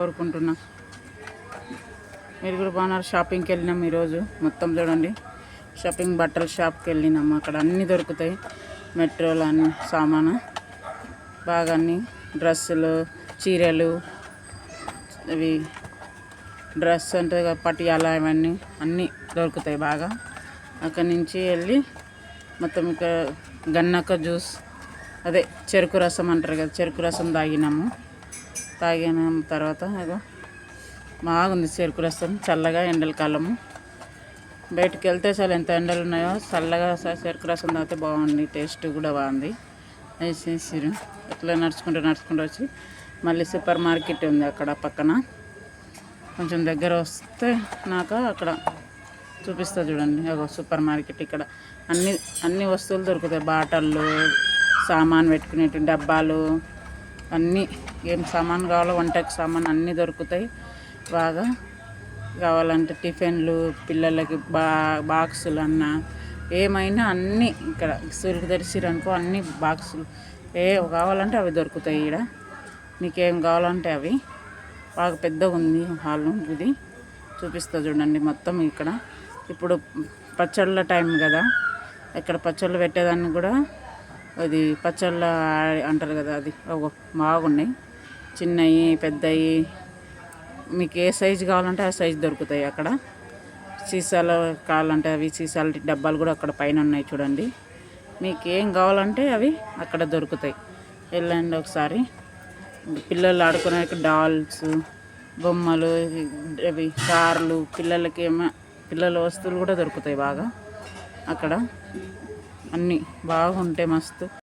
కోరుకుంటున్నా. మీరు కూడా బాగున్నారు. షాపింగ్కి వెళ్ళినాం ఈరోజు. మొత్తం చూడండి, షాపింగ్ బట్టల షాప్కి వెళ్ళినాము. అక్కడ అన్నీ దొరుకుతాయి. మెట్రోలు అన్ని సామాను బాగా అన్నీ డ్రెస్సులు, చీరలు, అవి డ్రెస్ అంటే పటియాల ఇవన్నీ అన్నీ దొరుకుతాయి బాగా. అక్కడి నుంచి వెళ్ళి మొత్తం ఇక గన్నక జ్యూస్, అదే చెరుకు రసం అంటారు కదా, చెరుకు రసం తాగిన తర్వాత అగో బాగుంది చెరుకు రసం. చల్లగా ఎండల కాలము బయటికి వెళ్తే అసలు ఎంత ఎండలు ఉన్నాయో చల్లగా చెరుకు రసం తాగితే బాగుంది. టేస్ట్ కూడా బాగుంది. వేసేసిరు. ఇట్లా నడుచుకుంటూ వచ్చి మళ్ళీ సూపర్ మార్కెట్ ఉంది అక్కడ పక్కన. కొంచెం దగ్గర వస్తే నాకు అక్కడ చూపిస్తా చూడండి. అగో సూపర్ మార్కెట్. ఇక్కడ అన్ని వస్తువులు దొరుకుతాయి. బాటళ్ళు, సామాన్ పెట్టుకునేటి డబ్బాలు, అన్నీ ఏం సామాన్ కావాలో వంటకి సామాన్ అన్నీ దొరుకుతాయి బాగా. కావాలంటే టిఫిన్లు, పిల్లలకి బాక్సులు అన్న ఏమైనా అన్నీ ఇక్కడ సురుకు తెరిచిరనుకో అన్ని బాక్సులు ఏ కావాలంటే అవి దొరుకుతాయి. ఇక్కడ మీకేం కావాలంటే అవి. బాగా పెద్దగా ఉంది హాలు. ఇది చూపిస్తా చూడండి. మొత్తం ఇక్కడ ఇప్పుడు పచ్చళ్ళ టైం కదా, ఇక్కడ పచ్చళ్ళు పెట్టేదాన్ని కూడా అది పచ్చళ్ళ అంటారు కదా, అది బాగున్నాయి. చిన్నవి, పెద్దవి, మీకు ఏ సైజు కావాలంటే ఆ సైజు దొరుకుతాయి అక్కడ. సీసాలు కావాలంటే అవి సీసాల డబ్బాలు కూడా అక్కడ పైన ఉన్నాయి చూడండి. మీకు ఏం కావాలంటే అవి అక్కడ దొరుకుతాయి. వెళ్ళండి ఒకసారి. పిల్లలు ఆడుకునే డాల్స్, బొమ్మలు, అవి కార్లు, పిల్లలకి పిల్లల వస్తువులు కూడా దొరుకుతాయి బాగా అక్కడ. అన్నీ బాగుంటాయి మస్తు.